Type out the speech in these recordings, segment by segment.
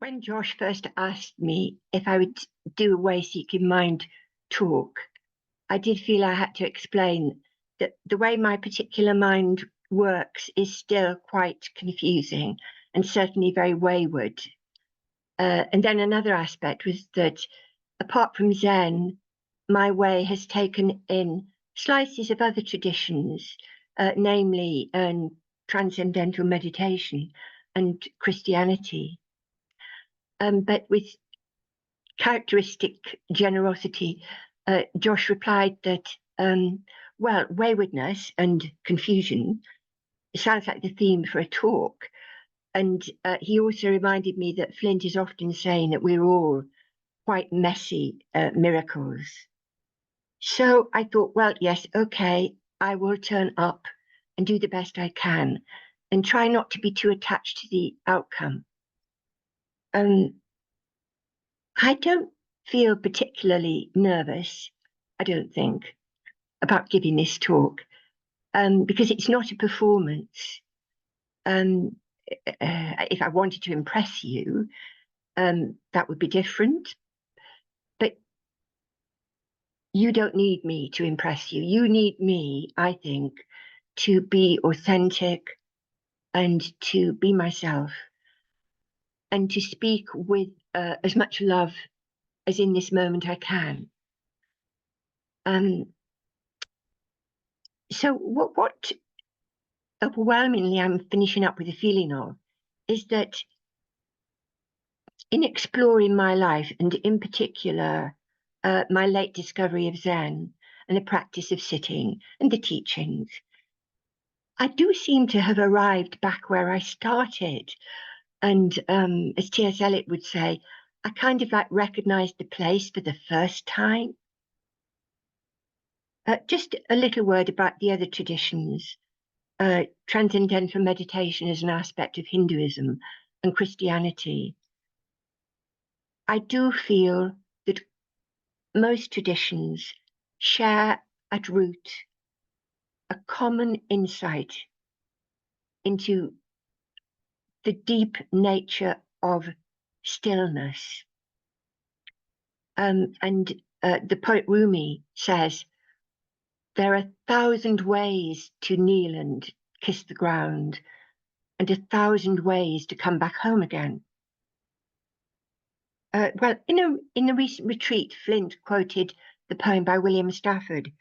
When Josh first asked me if I would do a Way Seeking Mind talk, I did feel I had to explain that the way my particular mind works is still quite confusing and certainly very wayward. And then another aspect was that apart from Zen, my way has taken in slices of other traditions, namely transcendental meditation and Christianity. But with characteristic generosity, Josh replied that, well, waywardness and confusion sounds like the theme for a talk. And he also reminded me that Flint is often saying that we're all quite messy miracles. So I thought, well, yes, okay, I will turn up and do the best I can and try not to be too attached to the outcome. I don't feel particularly nervous, I don't think, about giving this talk because it's not a performance. If I wanted to impress you, that would be different. But you don't need me to impress you. You need me, I think, to be authentic and to be myself and to speak with as much love as in this moment I can. So what overwhelmingly I'm finishing up with a feeling of is that in exploring my life, and in particular my late discovery of Zen and the practice of sitting and the teachings, I do seem to have arrived back where I started. And as T.S. Eliot would say, I kind of like recognized the place for the first time. Just a little word about the other traditions. Transcendental meditation is an aspect of Hinduism and Christianity. I do feel that most traditions share at root a common insight into the deep nature of stillness. And the poet Rumi says, there are 1,000 ways to kneel and kiss the ground, and 1,000 ways to come back home again. Well, in a recent retreat, Flint quoted the poem by William Stafford,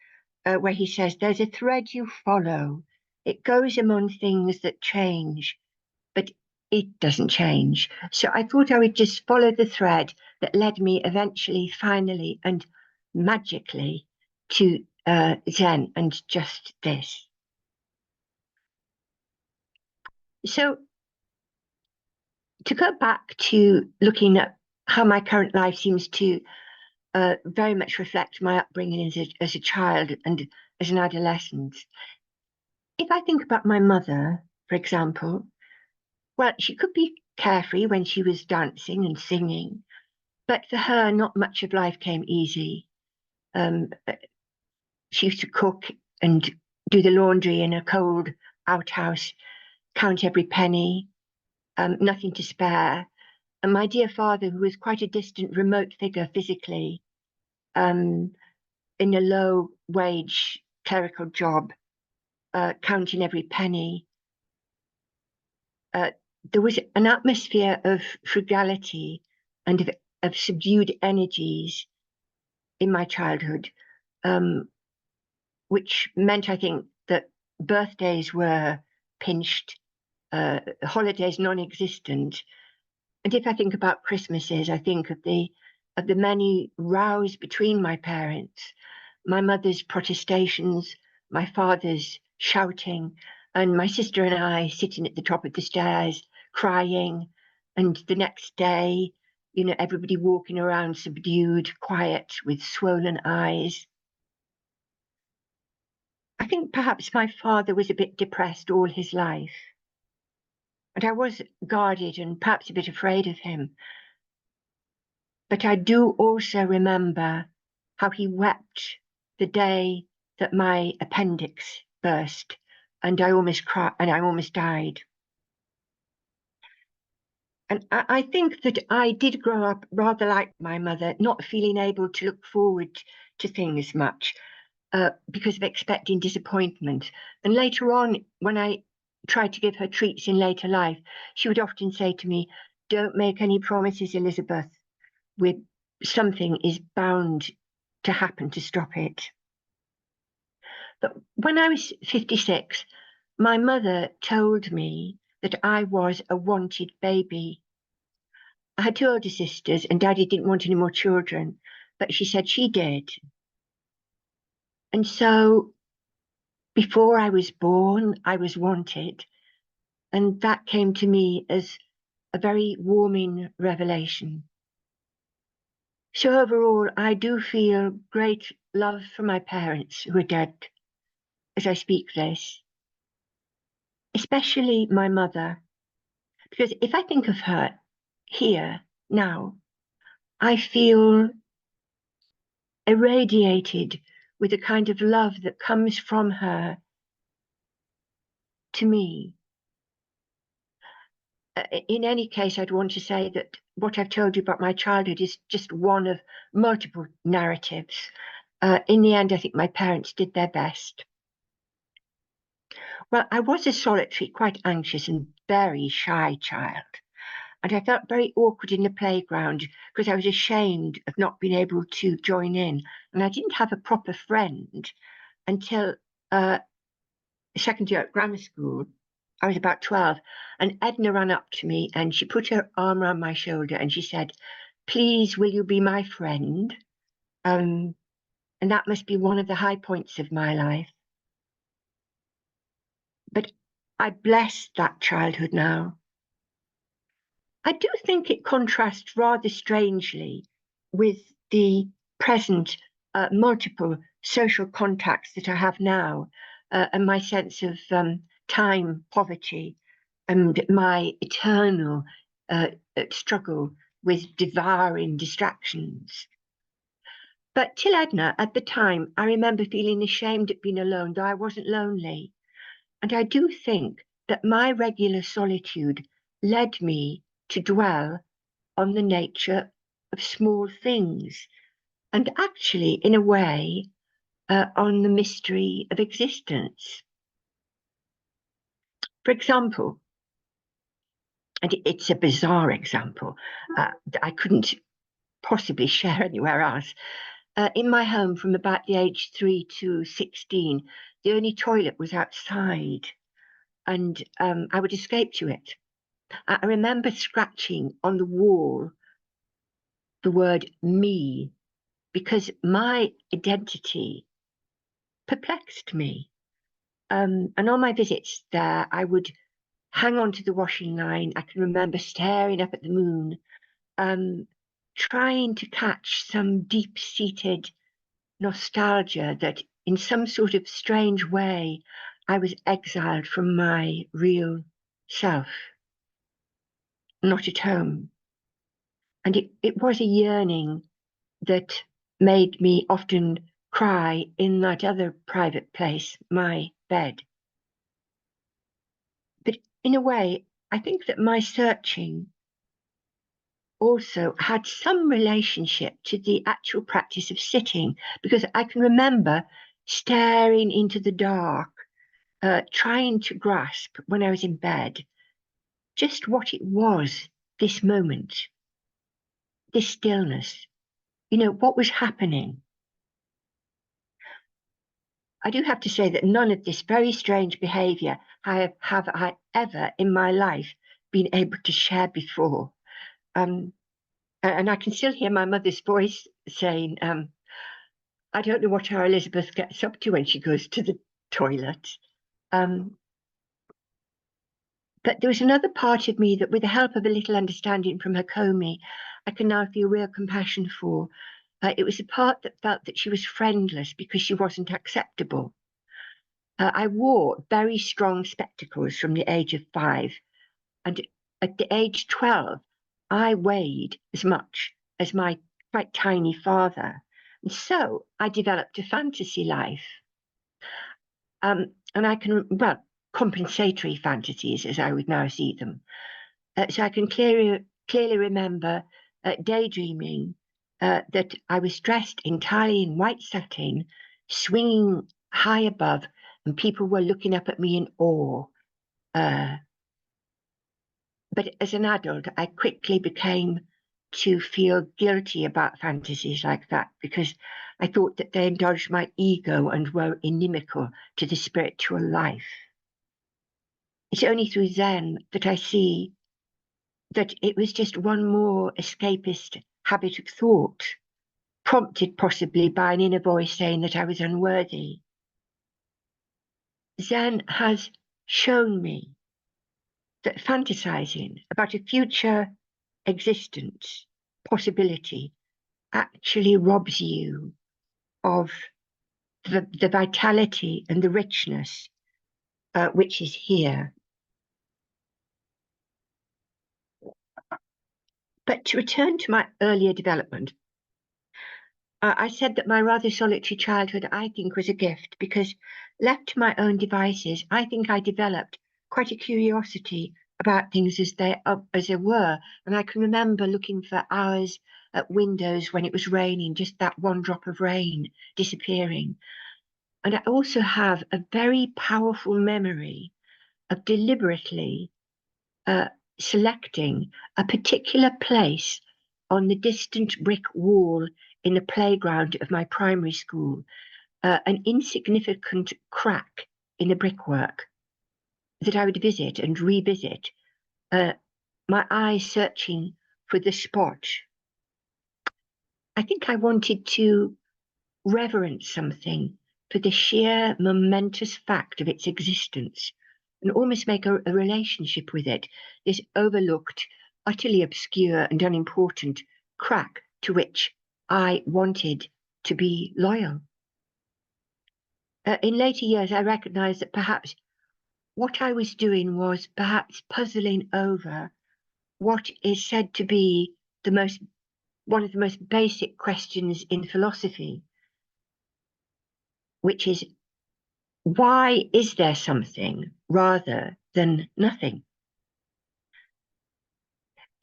where he says, there's a thread you follow. It goes among things that change, but it doesn't change. So I thought I would just follow the thread that led me eventually, finally, and magically to Zen and just this. So to go back to looking at how my current life seems to very much reflect my upbringing as a child and as an adolescent. If I think about my mother, for example, well, she could be carefree when she was dancing and singing, but for her, not much of life came easy. She used to cook and do the laundry in a cold outhouse, count every penny, nothing to spare. And my dear father, who was quite a distant, remote figure physically, in a low-wage clerical job, counting every penny. There was an atmosphere of frugality and of subdued energies in my childhood, which meant, I think, that birthdays were pinched, holidays non-existent. And if I think about Christmases, I think of the many rows between my parents, my mother's protestations, my father's shouting, and my sister and I sitting at the top of the stairs crying. And the next day, you know, everybody walking around subdued, quiet, with swollen eyes. I think perhaps my father was a bit depressed all his life. And I was guarded and perhaps a bit afraid of him. But I do also remember how he wept the day that my appendix burst and I almost cried and I almost died. And I think that I did grow up rather like my mother, not feeling able to look forward to things much because of expecting disappointment. And later on, when I tried to give her treats in later life, she would often say to me, "Don't make any promises, Elizabeth. With something is bound to happen to stop it." But when I was 56, my mother told me that I was a wanted baby. I had two older sisters, and Daddy didn't want any more children, but she said she did. And so before I was born, I was wanted, and that came to me as a very warming revelation. So overall, I do feel great love for my parents who are dead as I speak this, especially my mother, because if I think of her here now, I feel irradiated with a kind of love that comes from her to me. In any case, I'd want to say that what I've told you about my childhood is just one of multiple narratives. In the end, I think my parents did their best. Well, I was a solitary, quite anxious and very shy child. And I felt very awkward in the playground because I was ashamed of not being able to join in. And I didn't have a proper friend until second year at grammar school. I was about 12, and Edna ran up to me and she put her arm around my shoulder and she said, "Please, will you be my friend?" And that must be one of the high points of my life. But I bless that childhood now. I do think it contrasts rather strangely with the present multiple social contacts that I have now, and my sense of time poverty and my eternal struggle with devouring distractions. But till Edna, at the time, I remember feeling ashamed at being alone, though I wasn't lonely. And I do think that my regular solitude led me to dwell on the nature of small things, and actually, in a way, on the mystery of existence. For example, and it's a bizarre example that I couldn't possibly share anywhere else. In my home, from about the age 3 to 16, the only toilet was outside, and I would escape to it. I remember scratching on the wall the word "me" because my identity perplexed me. And on my visits there, I would hang on to the washing line. I can remember staring up at the moon, trying to catch some deep-seated nostalgia that in some sort of strange way I was exiled from my real self, not at home. And it was a yearning that made me often cry in that other private place, my bed. But in a way, I think that my searching also had some relationship to the actual practice of sitting, because I can remember staring into the dark, trying to grasp when I was in bed just what it was, this moment, this stillness, what was happening. I do have to say that none of this very strange behavior have I ever in my life been able to share before. And I can still hear my mother's voice saying, "I don't know what our Elizabeth gets up to when she goes to the toilet." But there was another part of me that, with the help of a little understanding from her Comey, I can now feel real compassion for. It was the part that felt that she was friendless because she wasn't acceptable. I wore very strong spectacles from the age of 5, and at the age 12, I weighed as much as my quite tiny father. And so I developed a fantasy life. And I can, well, compensatory fantasies as I would now see them. So I can clearly remember daydreaming that I was dressed entirely in white satin, swinging high above, and people were looking up at me in awe. But as an adult, I quickly became to feel guilty about fantasies like that because I thought that they indulged my ego and were inimical to the spiritual life. It's only through Zen that I see that it was just one more escapist habit of thought, prompted possibly by an inner voice saying that I was unworthy. Zen has shown me that fantasizing about a future existence, possibility, actually robs you of the vitality and the richness which is here. But to return to my earlier development, I said that my rather solitary childhood, I think, was a gift because left to my own devices, I think I developed quite a curiosity about things as they were. And I can remember looking for hours at windows when it was raining, just that one drop of rain disappearing. And I also have a very powerful memory of deliberately uh, selecting a particular place on the distant brick wall in the playground of my primary school, an insignificant crack in the brickwork that I would visit and revisit, my eyes searching for the spot. I think I wanted to reverence something for the sheer momentous fact of its existence and almost make a relationship with it, this overlooked, utterly obscure and unimportant crack to which I wanted to be loyal. In later years, I recognized that perhaps what I was doing was perhaps puzzling over what is said to be one of the most basic questions in philosophy, which is, why is there something rather than nothing?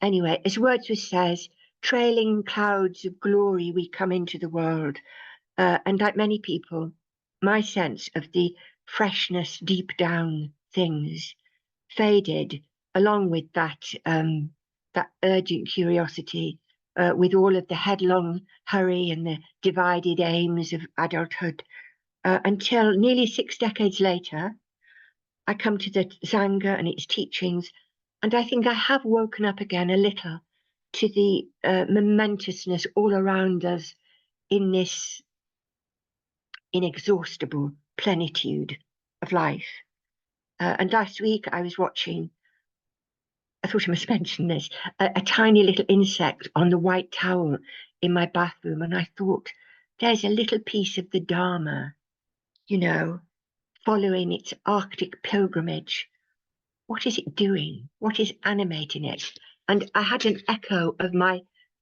Anyway, as Wordsworth says, trailing clouds of glory we come into the world. And like many people, my sense of the freshness deep down things faded along with that urgent curiosity, with all of the headlong hurry and the divided aims of adulthood, until nearly 6 decades later, I come to the Sangha and its teachings, and I think I have woken up again a little to the momentousness all around us in this inexhaustible plenitude of life. And last week I was watching, I thought I must mention this, a tiny little insect on the white towel in my bathroom, and I thought, there's a little piece of the Dharma, you know, following its Arctic pilgrimage. What is it doing? What is animating it? And I had an echo of my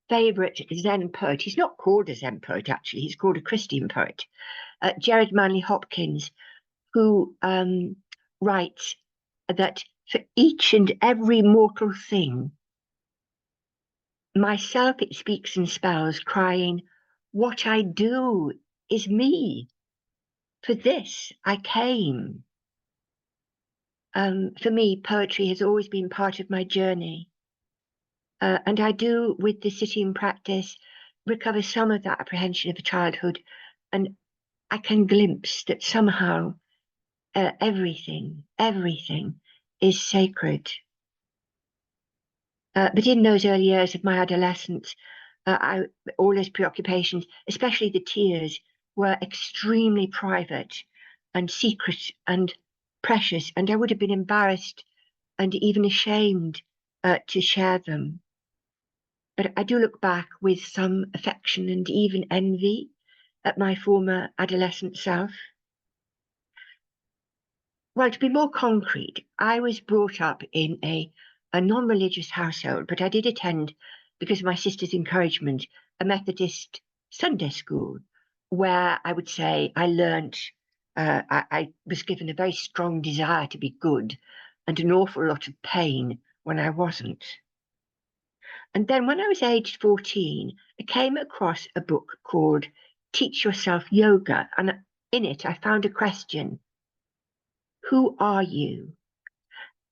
favorite Zen poet. He's not called a Zen poet, actually. He's called a Christian poet, Jared Manley Hopkins, who writes that for each and every mortal thing, myself it speaks and spells, crying, what I do is me. For this I came. For me, poetry has always been part of my journey. And I do, with the sitting practice, recover some of that apprehension of childhood. And I can glimpse that somehow everything is sacred. But in those early years of my adolescence, all those preoccupations, especially the tears, were extremely private and secret and precious. And I would have been embarrassed and even ashamed to share them. But I do look back with some affection and even envy at my former adolescent self. Well, to be more concrete, I was brought up in a non-religious household, but I did attend, because of my sister's encouragement, a Methodist Sunday school, where I would say I learnt, I was given a very strong desire to be good and an awful lot of pain when I wasn't. And then when I was aged 14, I came across a book called Teach Yourself Yoga. And in it, I found a question: who are you?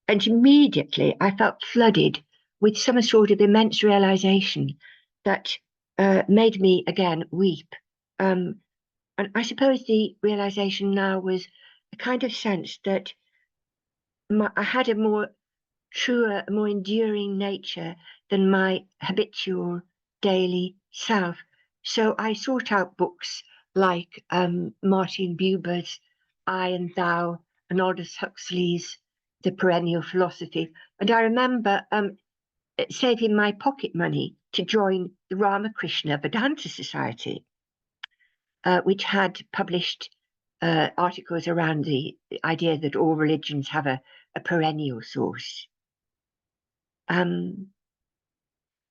And immediately I felt flooded with some sort of immense realization that made me again weep. And I suppose the realization now was a kind of sense that I had a more truer, more enduring nature than my habitual daily self. So I sought out books like Martin Buber's I and Thou and Aldous Huxley's The Perennial Philosophy. And I remember saving my pocket money to join the Ramakrishna Vedanta Society, which had published articles around the idea that all religions have a perennial source. And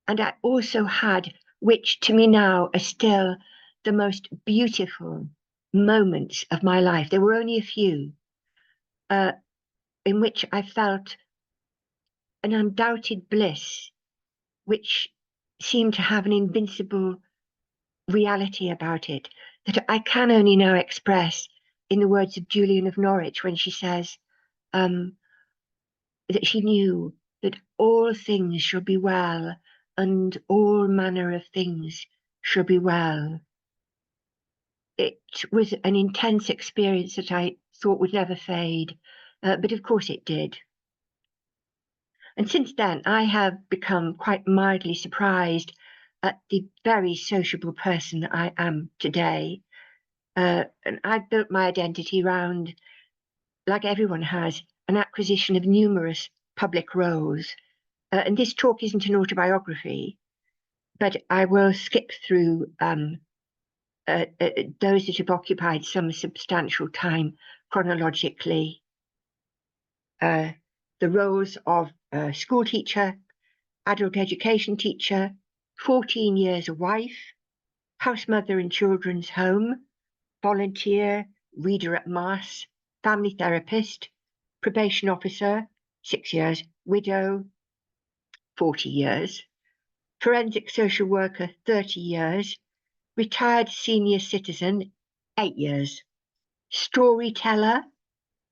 I also had, which to me now are still the most beautiful moments of my life. There were only a few in which I felt an undoubted bliss, which seemed to have an invincible reality about it that I can only now express in the words of Julian of Norwich when she says that she knew that all things shall be well and all manner of things shall be well. It was an intense experience that I thought would never fade, but of course it did. And since then, I have become quite mildly surprised at the very sociable person I am today. And I've built my identity around, like everyone has, an acquisition of numerous public roles. And this talk isn't an autobiography, but I will skip through those that have occupied some substantial time chronologically. The roles of school teacher, adult education teacher, 14 years a wife, house mother in children's home, volunteer, reader at mass, family therapist, probation officer, 6 years, widow, 40 years, forensic social worker, 30 years, retired senior citizen, 8 years, storyteller,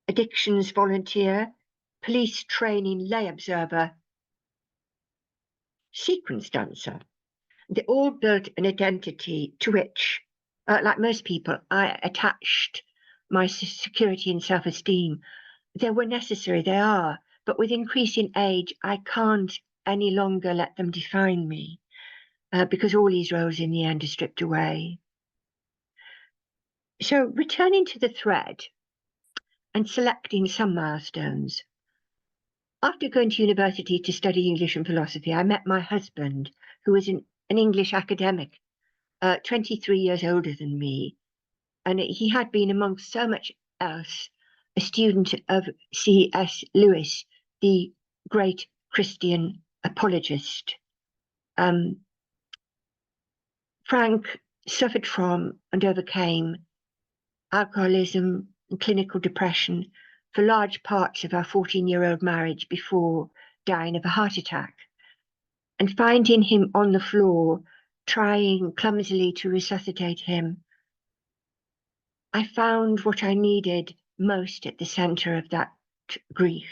addictions volunteer, police training lay observer, sequence dancer. They all built an identity to which, like most people, I attached my security and self-esteem. They were necessary, they are, but with increasing age, I can't any longer let them define me, because all these roles in the end are stripped away. So returning to the thread and selecting some milestones. After going to university to study English and philosophy, I met my husband, who was an English academic, 23 years older than me. And he had been, amongst so much else, a student of C.S. Lewis, the great Christian apologist. Frank suffered from and overcame alcoholism and clinical depression for large parts of our 14-year-old marriage before dying of a heart attack. And finding him on the floor, trying clumsily to resuscitate him, I found what I needed most at the center of that grief.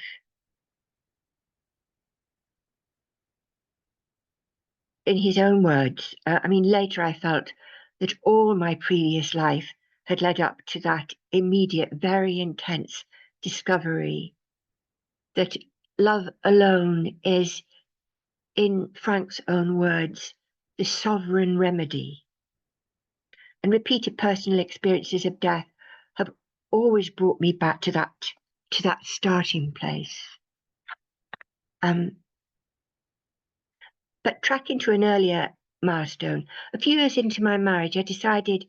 In his own words, later I felt that all my previous life had led up to that immediate, very intense discovery that love alone is, in Frank's own words, the sovereign remedy. And repeated personal experiences of death have always brought me back to that starting place. But tracking to an earlier milestone, a few years into my marriage, I decided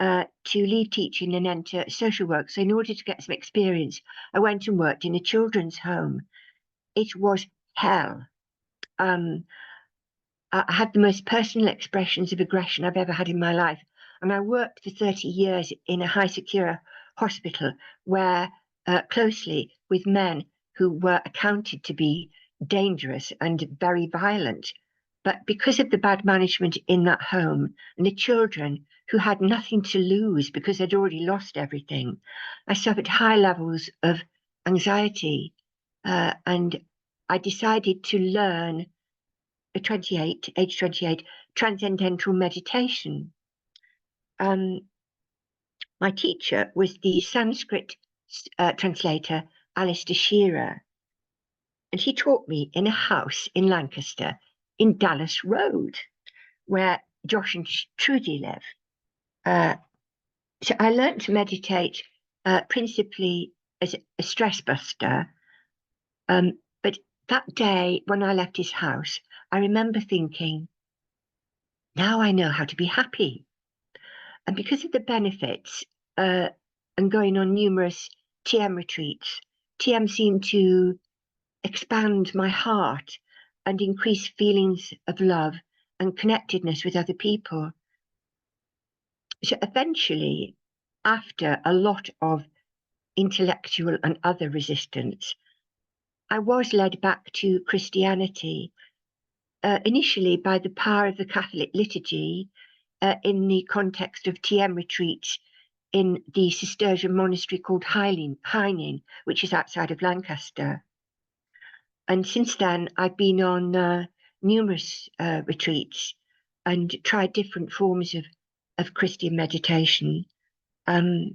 to leave teaching and enter social work. So in order to get some experience, I went and worked in a children's home. It was hell. I had the most personal expressions of aggression I've ever had in my life. And I worked for 30 years in a high secure hospital where closely with men who were accounted to be dangerous and very violent. But because of the bad management in that home and the children who had nothing to lose because they'd already lost everything, I suffered high levels of anxiety. And I decided to learn at age 28, transcendental meditation. My teacher was the Sanskrit translator, Alistair Shearer, and he taught me in a house in Lancaster, in Dallas Road, where Josh and Trudy live. So I learned to meditate principally as a stress buster. But that day when I left his house, I remember thinking, now I know how to be happy. And because of the benefits and going on numerous TM retreats, TM seemed to expand my heart and increase feelings of love and connectedness with other people. So eventually, after a lot of intellectual and other resistance, I was led back to Christianity, initially by the power of the Catholic liturgy in the context of TM retreats in the Cistercian monastery called Haining, which is outside of Lancaster. And since then, I've been on numerous retreats and tried different forms of Christian meditation. I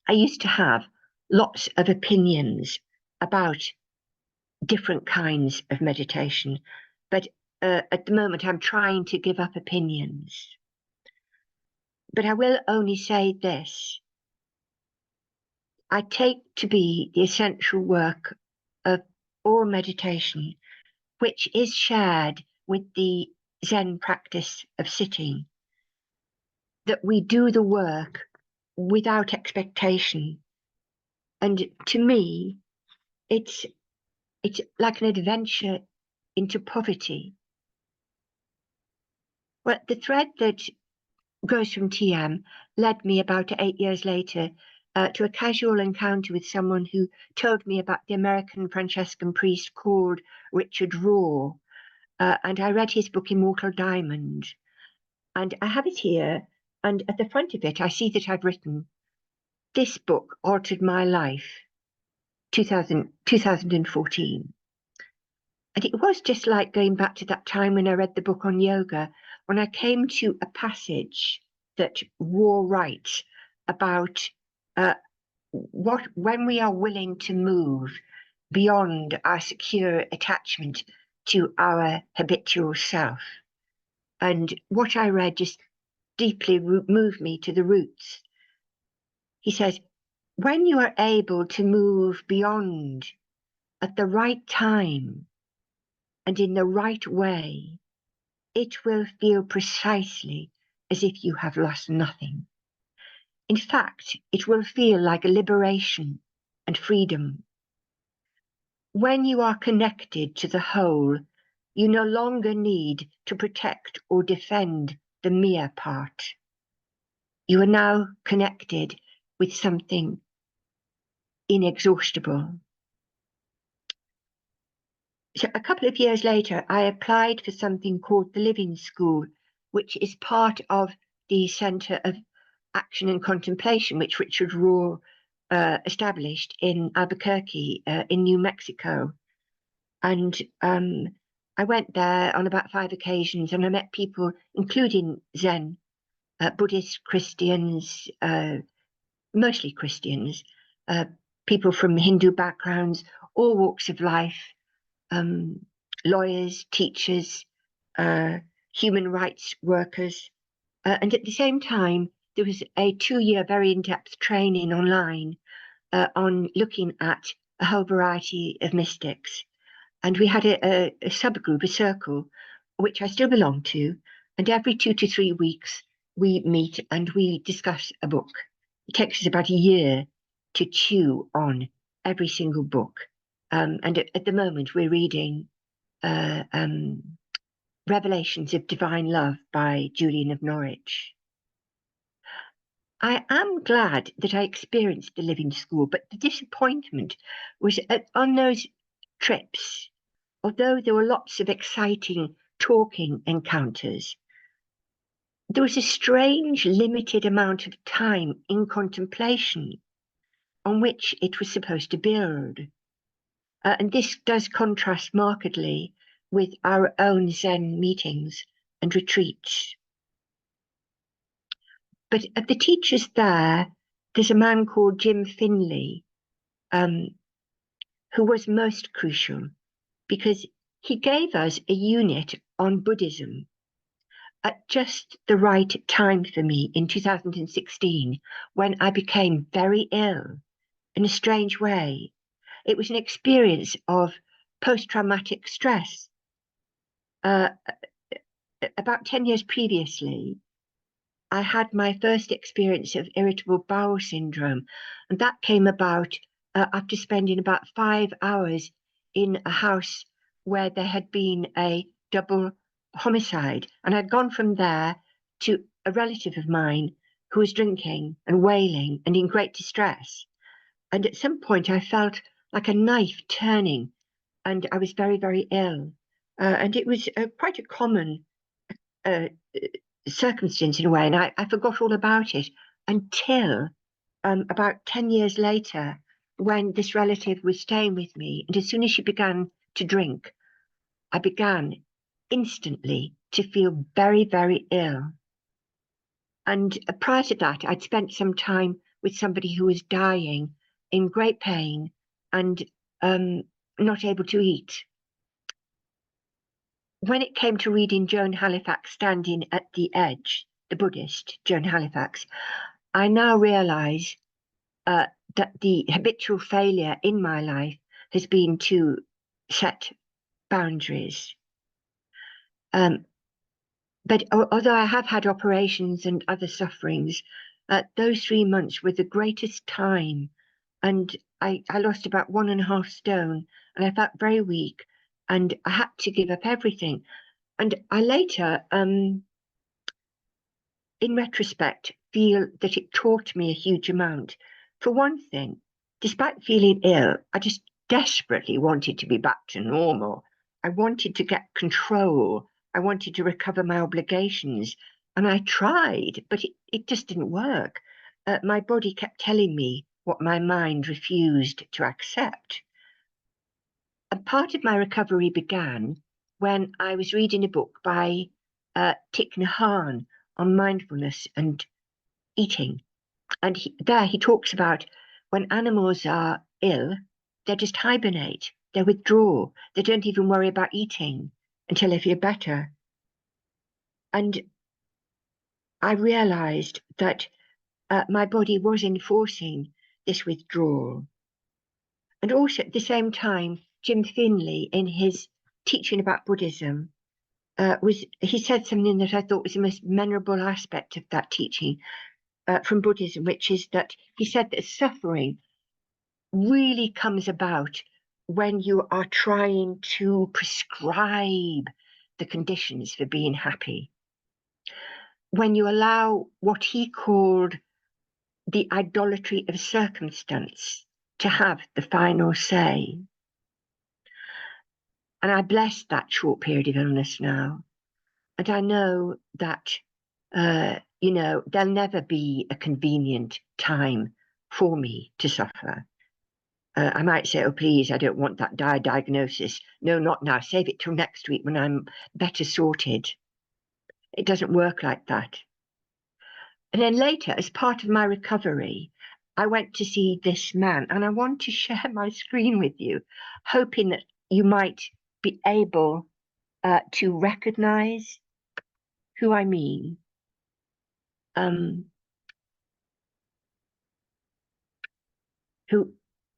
used to have lots of opinions about different kinds of meditation, but at the moment I'm trying to give up opinions. But I will only say this. I take to be the essential work of all meditation, which is shared with the Zen practice of sitting, that we do the work without expectation. And to me, it's like an adventure into poverty. Well, the thread that goes from TM led me about 8 years later to a casual encounter with someone who told me about the American Franciscan priest called Richard Rohr. And I read his book, Immortal Diamond. And I have it here. And at the front of it, I see that I've written, "This book altered my life, 2014. And it was just like going back to that time when I read the book on yoga, when I came to a passage that Rohr writes about when we are willing to move beyond our secure attachment to our habitual self. And what I read just deeply moved me to the roots. He says, when you are able to move beyond at the right time and in the right way, it will feel precisely as if you have lost nothing. In fact, it will feel like a liberation and freedom. When you are connected to the whole, you no longer need to protect or defend the mere part. You are now connected with something inexhaustible. So a couple of years later, I applied for something called the Living School, which is part of the Centre of Action and Contemplation, which Richard Rohr established in Albuquerque in New Mexico. And I went there on about 5 occasions, and I met people, including Zen, Buddhist, Christians, mostly Christians, people from Hindu backgrounds, all walks of life, lawyers, teachers, human rights workers. And at the same time, there was a 2-year very in-depth training online on looking at a whole variety of mystics. And we had a subgroup, a circle, which I still belong to. And every 2 to 3 weeks, we meet and we discuss a book. It takes us about a year to chew on every single book. And at the moment, we're reading Revelations of Divine Love by Julian of Norwich. I am glad that I experienced the Living School, but the disappointment was on those trips, although there were lots of exciting talking encounters, there was a strange limited amount of time in contemplation on which it was supposed to build. And this does contrast markedly with our own Zen meetings and retreats. But of the teachers there's a man called Jim Finley, who was most crucial because he gave us a unit on Buddhism at just the right time for me in 2016, when I became very ill in a strange way. It was an experience of post-traumatic stress. About 10 years previously, I had my first experience of irritable bowel syndrome, and that came about after spending about 5 hours in a house where there had been a double homicide. And I'd gone from there to a relative of mine who was drinking and wailing and in great distress. And at some point, I felt like a knife turning, and I was very, very ill. And it was quite a common circumstance in a way, and I forgot all about it until about 10 years later, when this relative was staying with me. And as soon as she began to drink, I began instantly to feel very, very ill. And prior to that, I'd spent some time with somebody who was dying in great pain and not able to eat. When it came to reading Joan Halifax Standing at the Edge, the Buddhist Joan Halifax, I now realize that the habitual failure in my life has been to set boundaries. But although I have had operations and other sufferings, those 3 months were the greatest time. And I lost about 1.5 stone, and I felt very weak, and I had to give up everything. And I later, in retrospect, feel that it taught me a huge amount. For one thing, despite feeling ill, I just desperately wanted to be back to normal. I wanted to get control. I wanted to recover my obligations. And I tried, but it just didn't work. My body kept telling me what my mind refused to accept. And part of my recovery began when I was reading a book by Thich Nhat Hanh on mindfulness and eating. And he talks about when animals are ill, they just hibernate, they withdraw, they don't even worry about eating until they feel better. And I realized that my body was enforcing this withdrawal. And also at the same time, Jim Finley, in his teaching about Buddhism, he said something that I thought was the most memorable aspect of that teaching from Buddhism, which is that he said that suffering really comes about when you are trying to prescribe the conditions for being happy. When you allow what he called the idolatry of circumstance to have the final say. And I bless that short period of illness now. And I know that, there'll never be a convenient time for me to suffer. I might say, oh, please, I don't want that dire diagnosis. No, not now. Save it till next week when I'm better sorted. It doesn't work like that. And then later, as part of my recovery, I went to see this man, and I want to share my screen with you, hoping that you might be able to recognize who I mean.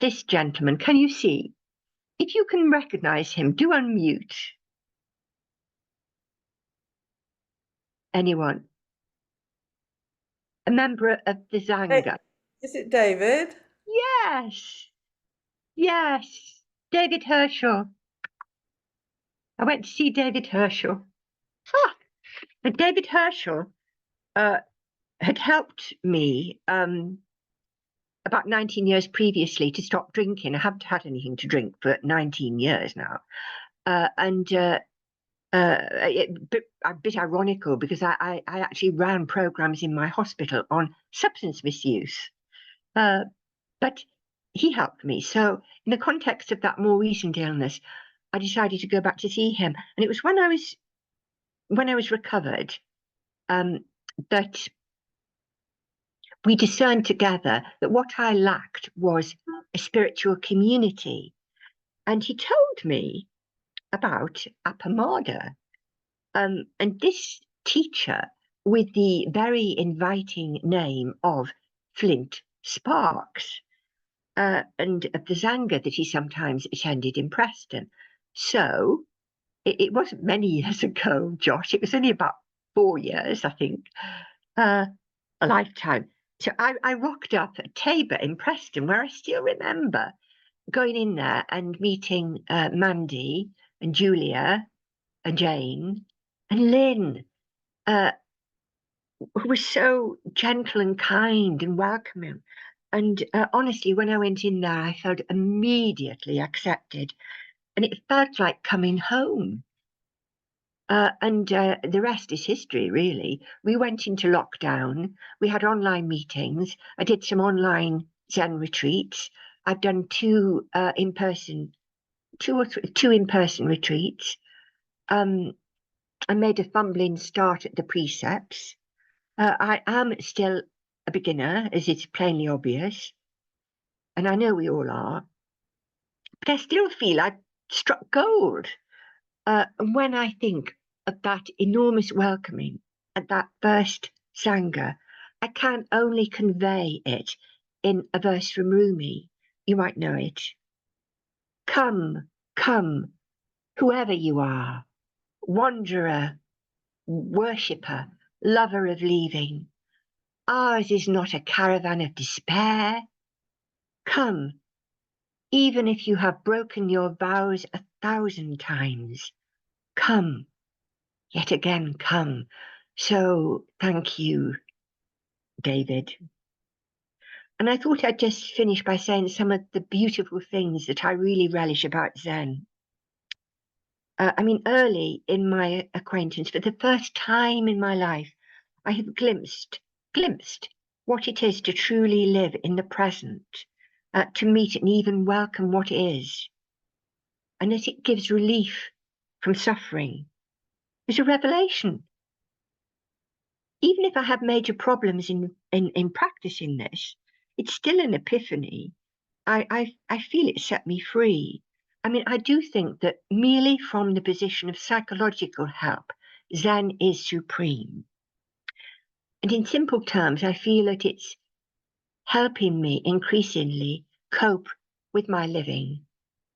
This gentleman, can you see? If you can recognize him, do unmute. Anyone? A member of the Zanga. Is it David? Yes, David Herschel. I went to see David Herschel. And David Herschel had helped me about 19 years previously to stop drinking. I haven't had anything to drink for 19 years now. A bit ironical because I actually ran programs in my hospital on substance misuse. But he helped me. So in the context of that more recent illness, I decided to go back to see him. And it was when I was recovered that we discerned together that what I lacked was a spiritual community. And he told me about Appamada. And this teacher with the very inviting name of Flint Sparks, and of the Zanga that he sometimes attended in Preston. So it wasn't many years ago, Josh. It was only about 4 years, I think, a lifetime. So I rocked up at Tabor in Preston, where I still remember going in there and meeting Mandy and Julia and Jane and Lynn, who was so gentle and kind and welcoming. And honestly, when I went in there, I felt immediately accepted. And it felt like coming home. And the rest is history, really. We went into lockdown. We had online meetings. I did some online Zen retreats. I've done two in-person retreats. I made a fumbling start at the precepts. I am still a beginner, as it's plainly obvious, and I know we all are, but I still feel I've struck gold. And when I think of that enormous welcoming at that first Sangha, I can only convey it in a verse from Rumi. You might know it. Come, come, whoever you are, wanderer, worshipper, lover of leaving. Ours is not a caravan of despair. Come, even if you have broken your vows 1,000 times. Come, yet again come. So thank you, David. And I thought I'd just finish by saying some of the beautiful things that I really relish about Zen. I mean, early in my acquaintance, for the first time in my life, I have glimpsed what it is to truly live in the present, to meet and even welcome what is, and that it gives relief from suffering. It's a revelation. Even if I have major problems in practicing this, it's still an epiphany. I feel it set me free. I mean, I do think that merely from the position of psychological help, Zen is supreme. And in simple terms, I feel that it's helping me increasingly cope with my living.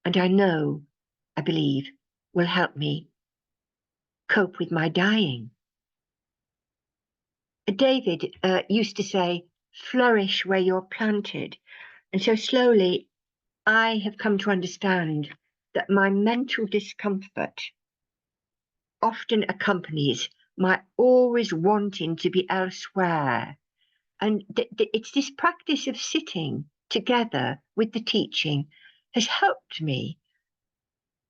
And I believe, will help me cope with my dying. David used to say, flourish where you're planted. And so slowly, I have come to understand that my mental discomfort often accompanies my always wanting to be elsewhere. And it's this practice of sitting together with the teaching has helped me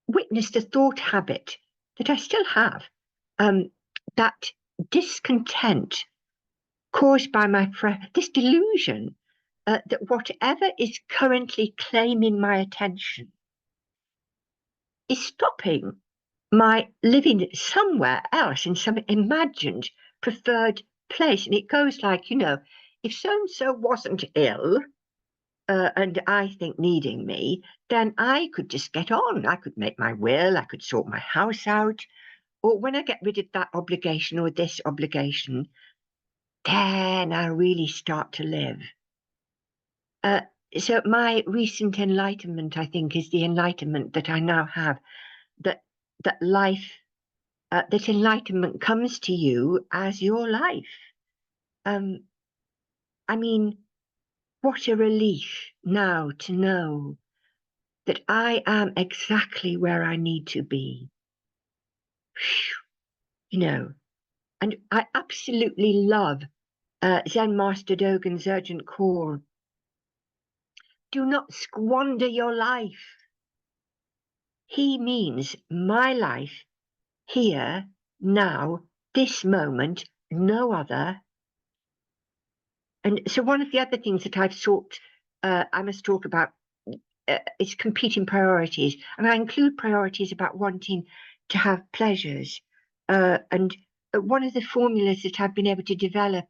witness the thought habit that I still have, that discontent caused by this delusion that whatever is currently claiming my attention is stopping my living somewhere else in some imagined preferred place. And it goes like, if so-and-so wasn't ill and I think needing me, then I could just get on. I could make my will, I could sort my house out. Or when I get rid of that obligation or this obligation, then I really start to live. So my recent enlightenment, I think, is the enlightenment that I now have, that enlightenment comes to you as your life. I mean, what a relief now to know that I am exactly where I need to be. And I absolutely love Zen Master Dogen's urgent call Do not squander your life. He means my life, here, now, this moment, no other. And so one of the other things that I've sought, I must talk about, is competing priorities. And I include priorities about wanting to have pleasures. And one of the formulas that I've been able to develop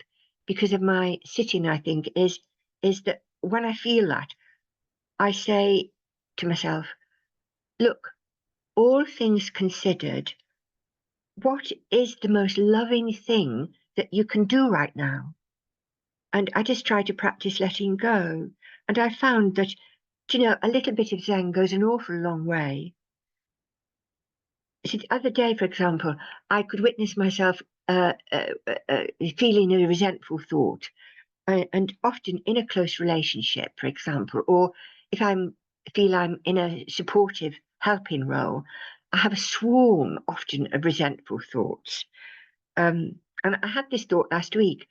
because of my sitting, I think, is that when I feel that, I say to myself, look, all things considered, what is the most loving thing that you can do right now? And I just try to practice letting go. And I found that, a little bit of Zen goes an awful long way. See, the other day, for example, I could witness myself feeling a resentful thought. And often in a close relationship, for example, or if feel I'm in a supportive, helping role, I have a swarm often of resentful thoughts. And I had this thought last week.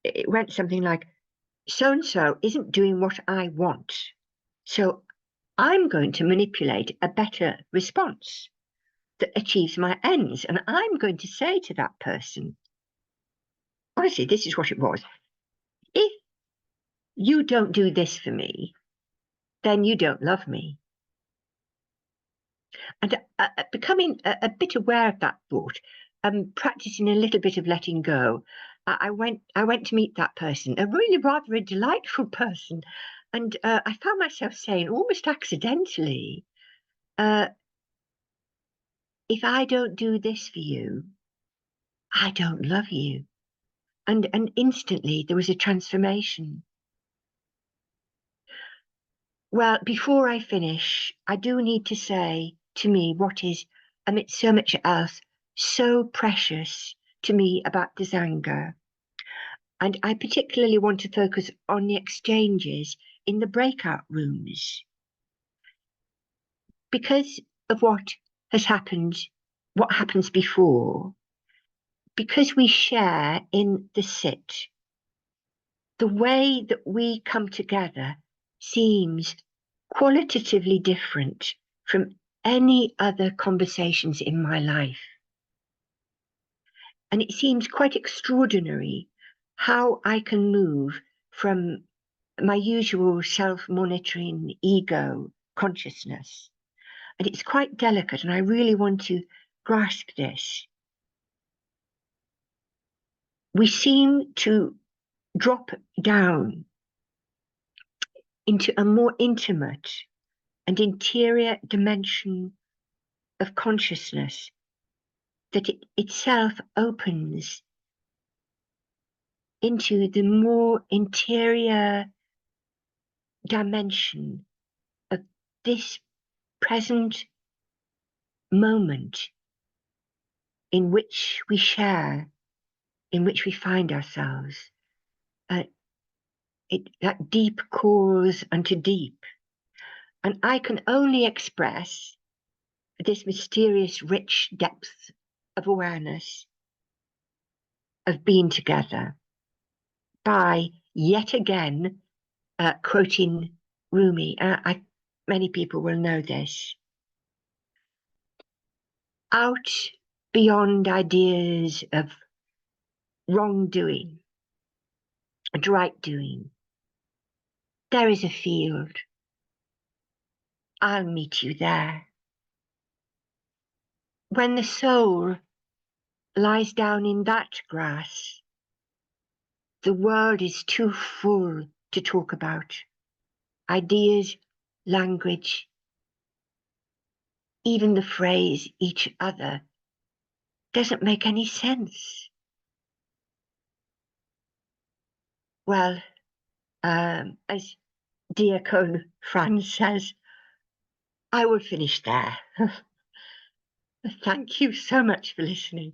It went something like, so-and-so isn't doing what I want. So I'm going to manipulate a better response that achieves my ends. And I'm going to say to that person, honestly, this is what it was. If you don't do this for me, then you don't love me. And becoming a bit aware of that thought, practicing a little bit of letting go, I went to meet that person, a really rather a delightful person, and I found myself saying, almost accidentally, if I don't do this for you, I don't love you. And instantly there was a transformation. Well, before I finish, I do need to say to me what is, amidst so much else, so precious to me about Dzanga. And I particularly want to focus on the exchanges in the breakout rooms. Because of what has happened, what happens before, because we share in the sit, the way that we come together seems qualitatively different from any other conversations in my life. And it seems quite extraordinary how I can move from my usual self-monitoring ego consciousness. And it's quite delicate, and I really want to grasp this. We seem to drop down into a more intimate and interior dimension of consciousness that it itself opens into the more interior dimension of this present moment in which we share, in which we find ourselves. That deep calls unto deep. And I can only express this mysterious, rich depth of awareness of being together by yet again quoting Rumi. Many people will know this. Out beyond ideas of wrongdoing and right doing, there is a field. I'll meet you there. When the soul lies down in that grass, the world is too full to talk about. Ideas, language, even the phrase each other doesn't make any sense. Well, as Diacon Franz says, I will finish there. Thank you so much for listening.